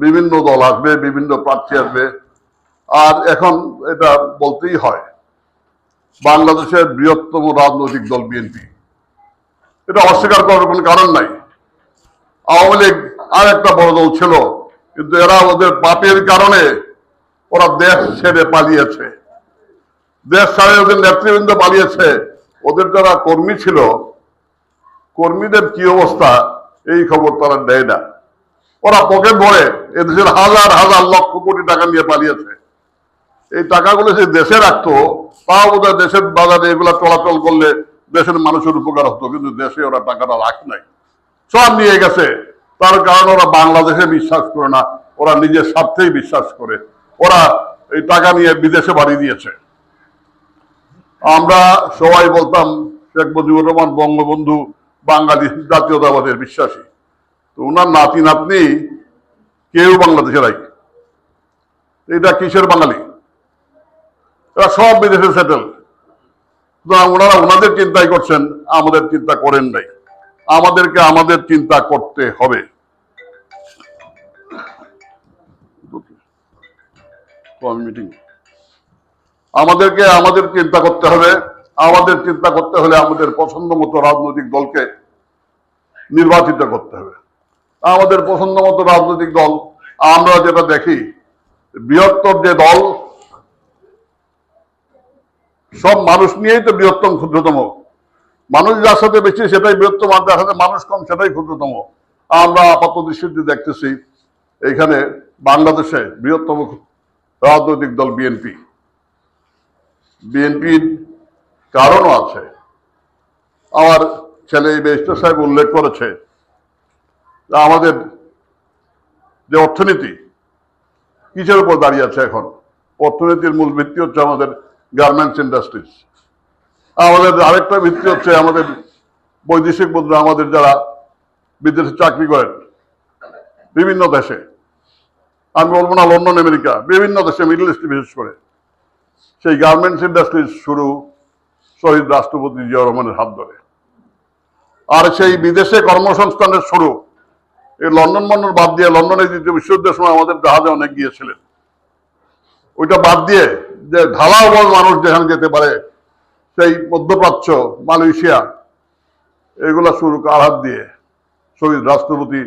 বিভিন্ন দল আসবে, বিভিন্ন প্রার্থী আসবে। আর এখন এটা বলতেই হয়, বাংলাদেশের বৃহত্তম রাজনৈতিক দল বিএনপি, এটা অস্বীকার করার কোনো কারণ নাই। আওয়ামী লীগ আর একটা বড় দল ছিল, কিন্তু এরা ওদের পাপের কারণে ওরা দেশ ছেড়ে পালিয়েছে, দেশ ছাড়ে ওদের নেতৃবৃন্দ পালিয়েছে। ওদের যারা কর্মী ছিল, কর্মীদের কি অবস্থা এই খবর তারা দেয় না। ওরা পকেট ভরে এদেশের হাজার হাজার লক্ষ কোটি টাকা নিয়ে পালিয়েছে। এই টাকাগুলো যে দেশে রাখতো, তাও বোধহয় দেশের বাজারে এগুলা চলাচল করলে দেশের মানুষের উপকার হতো, কিন্তু দেশে ওরা টাকাটা রাখ নাই, সব নিয়ে গেছে। তার কারণ ওরা বাংলাদেশে বিশ্বাস করে না, ওরা নিজের স্বার্থেই বিশ্বাস করে। ওরা এই টাকা নিয়ে বিদেশে বাড়ি দিয়েছে। আমরা সবাই বলতাম শেখ মুজিবুর রহমান বঙ্গবন্ধু বাঙালি জাতীয়তাবাদের বিশ্বাসী, তো ওনার নাতি নাতনি কেউ বাংলাদেশে নাই। এটা কিসের বাঙালি? এরা সব বিদেশে সেটেল। ওনারা ওনাদের চিন্তাই করছেন, আমাদের চিন্তা করেন নাই। আমাদেরকে আমাদের চিন্তা করতে হবে। আমাদেরকে আমাদের চিন্তা করতে হবে। আমাদের চিন্তা করতে হলে আমাদের পছন্দ মতো রাজনৈতিক দলকে নির্বাচিত করতে হবে। আমাদের পছন্দ মতো রাজনৈতিক দল, আমরা যেটা দেখি, বৃহত্তর যে দল, সব মানুষ নিয়েই তো বৃহত্তম ক্ষুদ্রতম। মানুষ যার সাথে বেশি সেটাই বৃহত্তম, আর যার সাথে মানুষ কম সেটাই ক্ষুদ্রতম। আমরা আপাত দৃষ্টিতে দেখতেছি এখানে বাংলাদেশে বৃহত্তম রাজনৈতিক দল বিএনপি। বিএনপির কারণও আছে। আমার ছেলে ব্যারিস্টার সাহেব উল্লেখ করেছে আমাদের যে অর্থনীতি কিসের উপর দাঁড়িয়ে আছে এখন। অর্থনীতির মূল ভিত্তি হচ্ছে আমাদের গার্মেন্টস ইন্ডাস্ট্রিজ। আমাদের আরেকটা ভিত্তি হচ্ছে আমাদের বৈদেশিক মুদ্রা। আমাদের যারা বিদেশে চাকরি করেন বিভিন্ন দেশে, আমি বলবো না লন্ডন আমেরিকা, বিভিন্ন দেশে, মিডল ইস্টে বিশেষ করে, সেই গার্মেন্টস ইন্ডাস্ট্রিজ শুরু শহীদ রাষ্ট্রপতি জিয়াউর রহমানের হাত ধরে। আর সেই বিদেশে কর্মসংস্থানের শুরু এই লন্ডন বাদ দিয়ে, লন্ডনে দ্বিতীয় বিশ্বযুদ্ধের সময় আমাদের জাহাজে অনেক গিয়েছিলেন, ওইটা বাদ দিয়ে যে ঢালাওবল মানুষ যেখানে যেতে পারে, সেই মধ্যপ্রাচ্য, মালয়েশিয়া, এগুলা শুরু কার হাত দিয়ে? শহীদ রাষ্ট্রপতি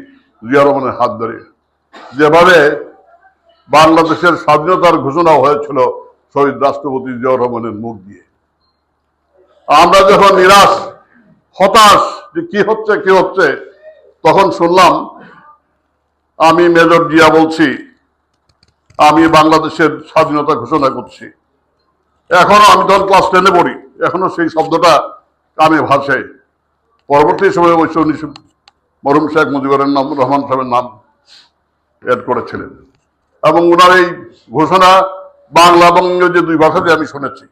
জিয়া রহমানের হাত ধরে। যেভাবে বাংলাদেশের স্বাধীনতার ঘোষণা হয়েছিল শহীদ রাষ্ট্রপতি জিয়া রহমানের মুখ দিয়ে। আমরা যখন নিরাশ, হতাশ যে কি হচ্ছে, তখন শুনলাম আমি মেজর জিয়া বলছি, আমি বাংলাদেশের স্বাধীনতা ঘোষণা করছি। এখনো, আমি তখন ক্লাস 10-এ পড়ি, এখনো সেই শব্দটা কানে ভাসে। পরবর্তী সময়ে অবশ্য মরহুম শেখ মুজিবুর রহমান সাহেবের নাম এড করেছিলেন, এবং ওনার এই ঘোষণা বাংলা এবং ইংরেজি দুই ভাষাতে আমি শুনেছি।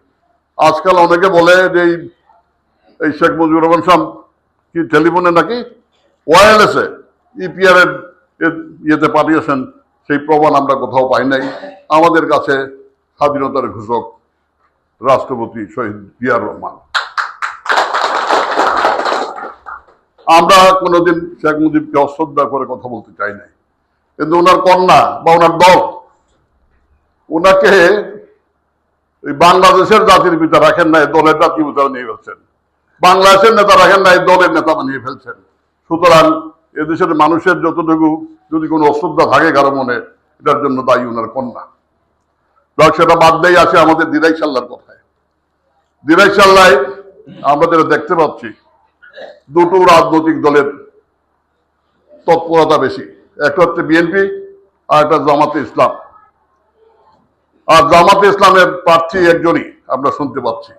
আজকাল অনেকে বলে যে এই শেখ মুজিবুর রহমান সাহেব কি টেলিফোনে নাকি ওয়্যারলেসে ইপিআর এর ইয়েতে পাঠিয়েছেন, সেই প্রমাণ আমরা কোথাও পাই নাই। আমাদের কাছে স্বাধীনতার ঘোষক রাষ্ট্রপতি শহীদ জিয়াউর রহমান। আমরা কোনোদিন শেখ মুজিবকে অশ্রদ্ধা করে কথা বলতে চাই নাই, কিন্তু ওনার কন্যা বা ওনার দল ওনাকে বাংলাদেশের জাতির পিতা রাখেন নাই, দলের জাতির পিতা নিয়ে ফেলছেন। বাংলাদেশের নেতা রাখেন নাই, দলের নেতা বানিয়ে ফেলছেন। সুতরাং এদেশের মানুষের যতটুকু যদি কোনো অশ্রদ্ধা থাকে কারো মনে, এটার জন্য দায়ী ওনার কন্যা। সেটা বাদ দিয়ে আসে আমাদের দিরাই সাল্লার কথায়। দিরাই সাল্লায় আমরা যেটা দেখতে পাচ্ছি, দুটো রাজনৈতিক দলের তৎপরতা বেশি। একটা হচ্ছে বিএনপি আর একটা জামাতে ইসলাম। আর জামাতে ইসলামের প্রার্থী একজনই আমরা শুনতে পাচ্ছি।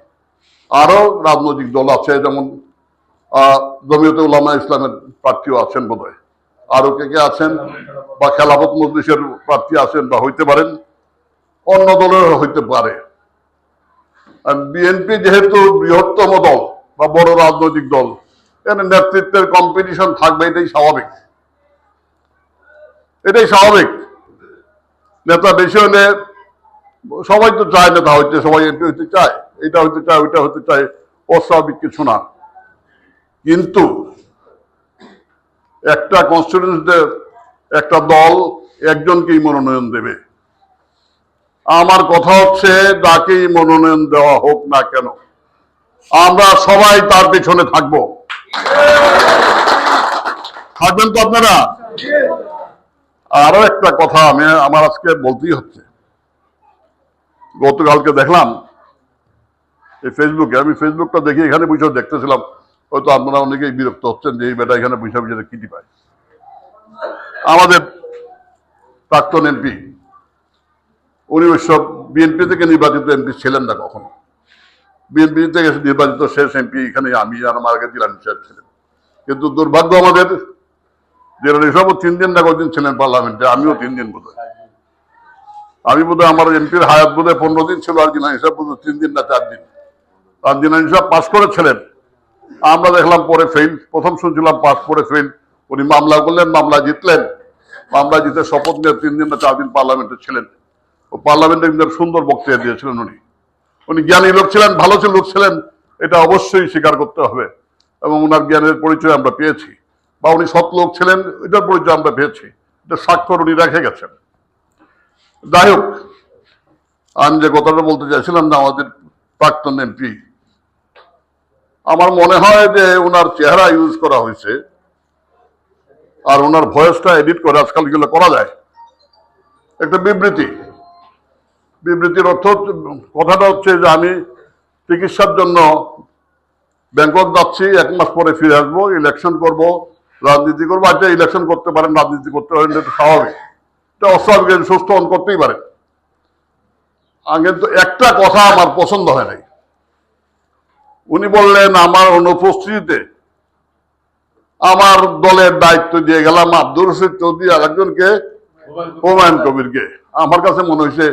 আরো রাজনৈতিক দল আছে, যেমন জমিয়তে উলামা ইসলামের প্রার্থীও আছেন বোধহয়, আরো কে কে আছেন, বা খেলাফত মজলিসের প্রার্থী আছেন বা হইতে পারেন, অন্য দলের হইতে পারে। আর বিএনপি যেহেতু বৃহত্তম দল বা বড় রাজনৈতিক দল, এখানে নেতৃত্বের কম্পিটিশন থাকবে, এটাই স্বাভাবিক। নেতা বেশি হলে সবাই তো চায় নেতা হইতে, সবাই এমপি হইতে চায়, এটা হইতে চায়, ওইটা হইতে চায়, অস্বাভাবিক কিছু না। কিন্তু একটা কনস্টিটিউয়েন্সিতে একটা দল একজনকেই মনোনয়ন দেবে। আমার কথা হচ্ছে, যাকেই মনোনয়ন দেওয়া হোক না কেন, আমরা সবাই তার পিছনে থাকবো। থাকবেন তো আপনারা? আরো একটা কথা আমার আজকে বলতেই হচ্ছে। গতকালকে দেখলাম এই ফেসবুকে, আমি ফেসবুকটা দেখি এখানে বসে দেখতেছিলাম, হয়তো আপনারা অনেকেই বিরক্ত হচ্ছেন যে এই বেটা এখানে বসে বসে কিটি পায়। আমাদের প্রাক্তন এমপি, উনি ওইসব বিএনপি থেকে নির্বাচিত এমপি ছিলেন না কখনো। বিএনপি থেকে নির্বাচিত শেষ এমপি এখানে আমি আর আমার আগে জিলানী সাহেব ছিলেন। কিন্তু দুর্ভাগ্য আমাদের জিলানী সাহেবও 3 দিন না কদিন ছিলেন পার্লামেন্টে, আমিও 3 দিন বোধ হয়। আমি বোধহয় আমার এমপির হায়াত বোধহয় 15 দিন ছিল, আর জিলানী সাহেব বোধহয় 3 দিন না 4 দিন। আর জিলানী সাহেব পাস করেছিলেন, আমরা দেখলাম পরে ফেল। প্রথম শুনছিলাম পাস করে ফেল। উনি মামলা করলেন, মামলা জিতলেন, মামলা জিতে শপথ নিয়ে 3 দিন না 4 দিন পার্লামেন্টে ছিলেন। ও পার্লামেন্টে কিন্তু সুন্দর বক্তৃতা দিয়েছিলেন। উনি জ্ঞানী লোক ছিলেন, ভালো লোক ছিলেন, এটা অবশ্যই স্বীকার করতে হবে। এবং ওনার জ্ঞানের পরিচয় আমরা পেয়েছি, বা উনি সৎ লোক ছিলেন এটার পরিচয় আমরা পেয়েছি। এটা স্বাক্ষর উনি রেখে গেছেন। যাই হোক, আমি যে কথাটা বলতে চাইছিলাম না, আমাদের প্রাক্তন এমপি, আমার মনে হয় যে ওনার চেহারা ইউজ করা হয়েছে, আর ওনার ভয়েসটা এডিট করে, আজকাল এগুলো করা যায়, একটা বিবৃতির অর্থ, কথাটা হচ্ছে যে আমি চিকিৎসার জন্য ব্যাংকক যাচ্ছি, 1 মাস পরে ফিরে আসবো, ইলেকশন করব, রাজনীতি করবো। আচ্ছা, ইলেকশন করতে পারেন, রাজনীতি করতে পারেন, এটা স্বাভাবিক, এটা অস্বাভাবিক, সুস্থ হন করতেই পারেন। কিন্তু একটা কথা আমার পছন্দ হয় নাই। উনি বললেন আমার অনুপস্থিতিতে আমার দলের দায়িত্ব দিয়ে গেলাম আব্দুর রশিদ চৌধুরী আর একজনকে, হুমায়ুন কবিরকে। আমার কাছে মনে হয়েছে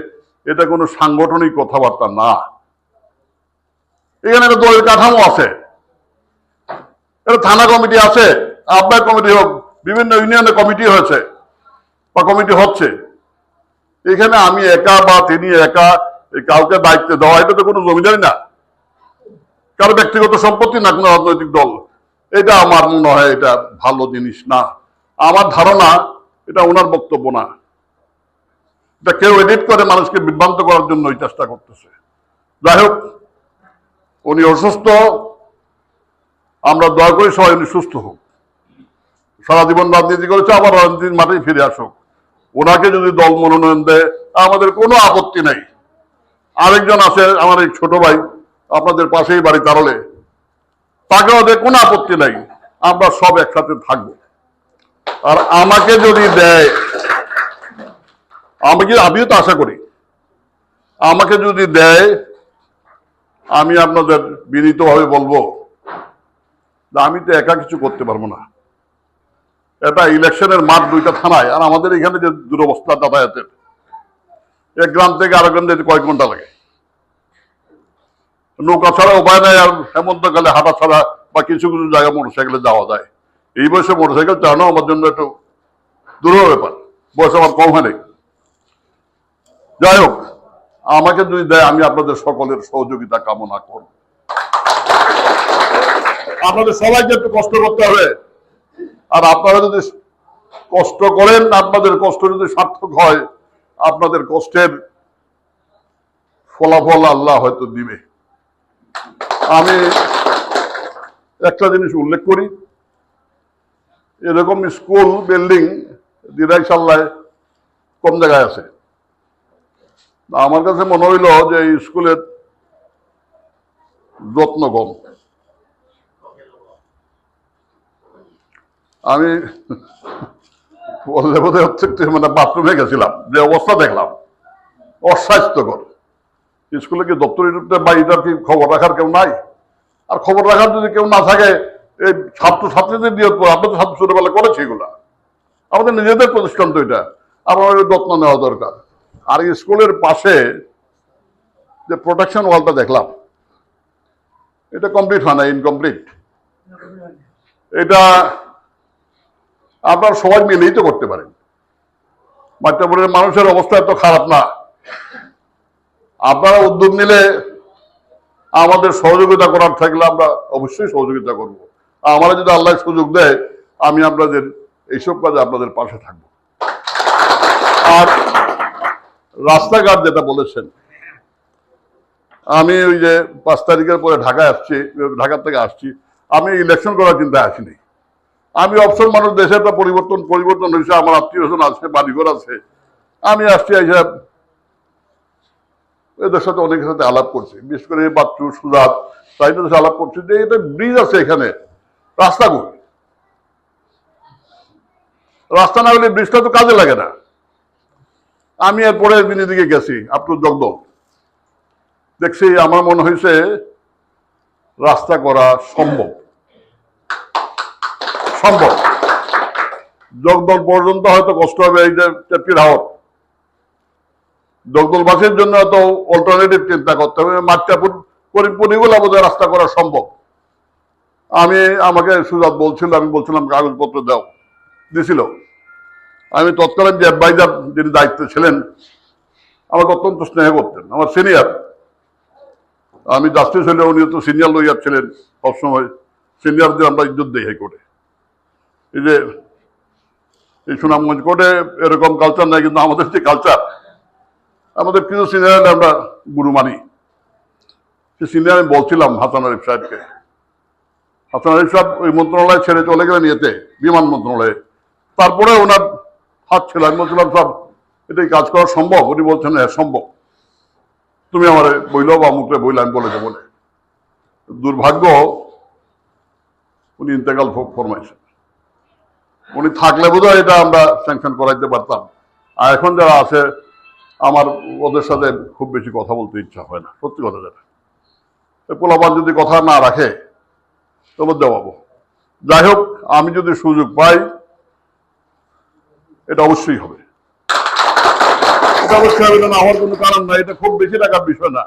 এটা কোনো সাংগঠনিক কথাবার্তা না। এখানে একটা দলের কাঠামো আছে, এটা থানা কমিটি আছে, আহ্বায়ক কমিটি হোক, বিভিন্ন ইউনিয়নে কমিটি হয়েছে বা কমিটি হচ্ছে। এখানে আমি একা বা তিনি একা কাউকে দায়িত্ব দেওয়া, এটা তো কোনো জমিদারি না, কারো ব্যক্তিগত সম্পত্তি না, কোনো রাজনৈতিক দল। এটা আমার মনে হয় এটা ভালো জিনিস না। আমার ধারণা এটা ওনার বক্তব্য না, এটা কেউ এডিট করে মানুষকে বিভ্রান্ত করার জন্য ওই চেষ্টা করতেছে। যাই হোক, উনি অসুস্থ, আমরা দয়া করি সবাই উনি সুস্থ হোক। সারা জীবন রাজনীতি করেছে, আবার রাজনীতির মাঠেই ফিরে আসুক। ওনাকে যদি দল মনোনয়ন দেয় আমাদের কোনো আপত্তি নাই। আরেকজন আছে আমার এই ছোট ভাই, আপনাদের পাশেই বাড়ি তারলে, তাকেও দেয়, কোনো আপত্তি নাই, আমরা সব একসাথে থাকবো। আর আমাকে যদি দেয়, আমিও তো আশা করি, আমাকে যদি দেয়, আমি আপনাদের বিনীতভাবে বলবো যে আমি তো একা কিছু করতে পারবো না। এটা ইলেকশনের মাঠ 2টা থানায়, আর আমাদের এখানে যে দুরবস্থা যাতায়াতের, এক গ্রাম থেকে আরেক গ্রাম যেতে কয়েক ঘন্টা লাগে, নৌকা ছাড়া উপায় নাই, আর হেমন্তকালে হাঁটা ছাড়া বা কিছু কিছু জায়গায় মোটরসাইকেলে যাওয়া যায়। এই বয়সে মোটরসাইকেল চালানো আমার জন্য একটু দুরূহ ব্যাপার, বয়স আমার কম হয় নাই। যাই হোক, আমাকে যদি দেয় আমি আপনাদের সকলের সহযোগিতা কামনা করব। আপনাদের সবাইকে একটু কষ্ট করতে হবে, আর আপনারা যদি কষ্ট করেন, আপনাদের কষ্ট যদি সার্থক হয়, আপনাদের কষ্টের ফলাফল আল্লাহ হয়তো দিবে। আমি একটা জিনিস উল্লেখ করি, এরকম স্কুল বিল্ডিং দিরাইশাল্লায় কম জায়গায় আছে। আমার কাছে মনে হইল যে এই স্কুলের যত্ন কম। আমি বললে বোধহয় হচ্ছে মানে বাথরুমে গেছিলাম, যে অবস্থা দেখলাম অস্বাস্থ্যকর। স্কুলে কি দপ্তরি বা এটার কি খবর রাখার কেউ নাই? আর খবর রাখার যদি কেউ না থাকে, এই ছাত্রছাত্রীদের দিয়ে আমরা তো ছাত্র ছোটবেলা করেছি এগুলা, আমাদের নিজেদের প্রতিষ্ঠান তো এটা, আমার যত্ন নেওয়া দরকার। আর স্কুলের পাশে যে প্রোটেকশন ওয়ালটা দেখলাম, এটা কমপ্লিট হয় না, ইনকমপ্লিট। এটা আপনারা সবাই মিলেই তো করতে পারেন। বাচ্চাপুরের মানুষের অবস্থা এত খারাপ না, আপনারা উদ্যোগ নিলে, আমাদের সহযোগিতা করার থাকলে আমরা অবশ্যই সহযোগিতা করব। আমরা যদি আল্লাহ সুযোগ দেয়, আমি আপনাদের এইসব কাজে আপনাদের পাশে থাকবো। আর রাস্তাঘাট যেটা বলেছেন, আমি ওই যে 5 তারিখের পরে ঢাকায় আসছি, ঢাকা থেকে আসছি, আমি ইলেকশন করার চিন্তায় আসিনি। আমি অবসর মানুষ, দেশের একটা পরিবর্তন হয়েছে, আমার আত্মীয় স্বজন আছে, বাড়িঘর আছে, আমি আসছি এইসব এদের সাথে অনেকের সাথে আলাপ করছি, বিশেষ করে বাচ্চু সুজাত তাইদের সাথে আলাপ করছি যে এটা ব্রিজ আছে এখানে, রাস্তা কই? রাস্তা না হলে ব্রিজটা তো কাজে লাগে না। আমি এরপরে একদিনের দিকে গেছি আপনার জগদল, দেখছি আমার মনে হয়েছে রাস্তা করা সম্ভব। জগদল পর্যন্ত হয়তো কষ্ট হবে, এই যে টেপির হাওর, জগদলবাসীর জন্য তো অল্টারনেটিভ চিন্তা করতে হবে। মাঠটাপুর পরিগুলা বোধহয় রাস্তা করা সম্ভব। আমাকে সুজাত বলছিল, আমি বলছিলাম কাগজপত্র দাও, দিছিল। আমি তৎকালীন যে অ্যাডভাইজার যিনি দায়িত্বে ছিলেন আমাকে অত্যন্ত স্নেহ করতেন, আমার সিনিয়র। আমি জাস্টিস হলে উনি তো সিনিয়র লয়ার ছিলেন, সবসময় সিনিয়রদের আমরা ইজ্জত দিই হাইকোর্টে। এই যে এই সুনামগঞ্জ কোর্টে এরকম কালচার নাই, কিন্তু আমাদের যে কালচার, আমাদের কিছু সিনিয়র আমরা গুরু মানি। সে সিনিয়র আমি বলছিলাম হাসান আরিফ সাহেবকে, হাসান আরিফ সাহেব ওই মন্ত্রণালয় ছেড়ে চলে গেলেন ইয়েতে, বিমান মন্ত্রণালয়ে। তারপরে ওনার হাত ছিল, আমি বলছিলাম সব এটাই কাজ করা সম্ভব? উনি বলছেন হ্যাঁ সম্ভব, তুমি আমার বইল বা মুখে বইলে আমি বলে দেবো। দুর্ভাগ্য উনি ইন্তেকাল ফরমাইছেন। উনি থাকলে বোধহয় এটা আমরা স্যাংশন করাইতে পারতাম। আর এখন যারা আছে আমার ওদের সাথে খুব বেশি কথা বলতে ইচ্ছা হয় না, সত্যি কথা। যেটা পোলাপান যদি কথা না রাখে তবে দেওয়াবো। যাই হোক, আমি যদি সুযোগ পাই এটা অবশ্যই হবে, এটা অবশ্যই হবে না হওয়ার কোনো কারণ নাই। এটা খুব বেশি টাকার বিষয় না।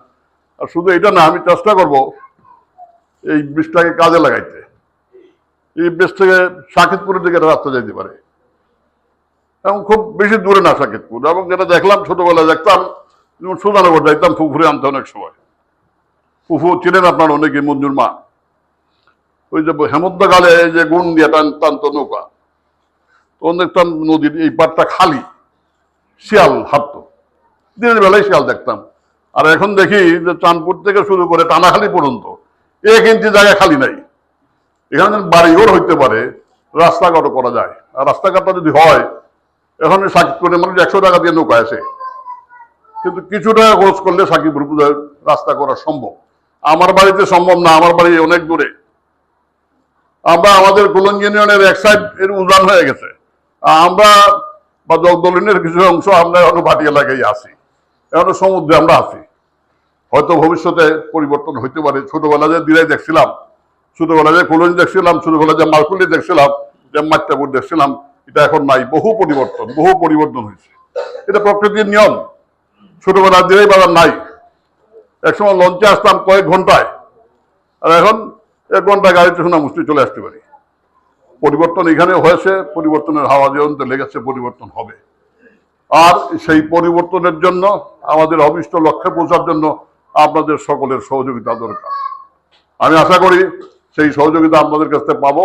আর শুধু এটা না, আমি চেষ্টা করব এই ব্রিজটাকে কাজে লাগাইতে। এই ব্রিজ থেকে সাকিবপুরের দিকে রাস্তা যেতে পারে, এবং খুব বেশি দূরে না সাকিবপুর। এবং যেটা দেখলাম, ছোটবেলায় দেখতাম যেমন সুজানগর যাইতাম, ফুফুরে আনতে অনেক সময়। ফুফু ছিলেন আপনার অনেকে, মঞ্জুর মা। ওই যে হেমন্তকালে যে গুণ দিয়ে টানতো নৌকা, তখন দেখতাম নদীর এই পাড়টা খালি, শিয়াল হাঁটতো, দিনের বেলায় শিয়াল দেখতাম। আর এখন দেখি যে চাঁদপুর থেকে শুরু করে টানাখালি পর্যন্ত 1 ইঞ্চি জায়গা খালি নাই। এখানে বাড়িঘর হইতে পারে, রাস্তাঘাটও করা যায়। আর রাস্তাঘাটটা যদি হয়, এখন সাকিবপুরের মানুষ 100 টাকা দিয়ে নৌকা আছে, কিন্তু কিছু টাকা খরচ করলে সাকিবপুর রাস্তা করা সম্ভব। আমার বাড়িতে সম্ভব না, আমার বাড়ি অনেক দূরে। আমরা আমাদের কুলন ইউনিয়নের এক সাইড এর উজান হয়ে গেছে, আমরা বা জগদলিনের কিছু অংশ আমরা এখনো ভাটি এলাকায় আছি, এখনো সমুদ্রে আমরা আছি। হয়তো ভবিষ্যতে পরিবর্তন হইতে পারে। ছোটবেলায় যে দিরাই দেখছিলাম, ছোটবেলায় যে কুলন দেখছিলাম, ছোটবেলায় যে মালকুলি দেখছিলাম, যে মাত্রাপুর দেখছিলাম, এটা এখন নাই। বহু পরিবর্তন হয়েছে। এটা প্রকৃতির নিয়ম। ছোটবেলায় দিরাই বাজার নাই। একসময় লঞ্চে আসতাম কয়েক ঘন্টায়, আর এখন 1 ঘন্টা গাড়িতে শোনা মুষ্টি চলে আসতে পারি। পরিবর্তন এখানে হয়েছে, পরিবর্তনের হাওয়া যেমন লেগেছে, পরিবর্তন হবে। আর সেই পরিবর্তনের জন্য, আমাদের অভিষ্ট লক্ষ্যে পৌঁছার জন্য আপনাদের সকলের সহযোগিতা দরকার। আমি আশা করি সেই সহযোগিতা আপনাদের কাছ থেকে পাবো।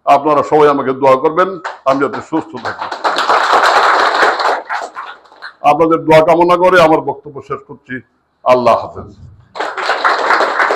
আপনারা সবাই আমাকে দোয়া করবেন, আমি যাতে সুস্থ থাকি। আপনাদের দোয়া কামনা করে আমার বক্তব্য শেষ করছি। আল্লাহ হাফেজ।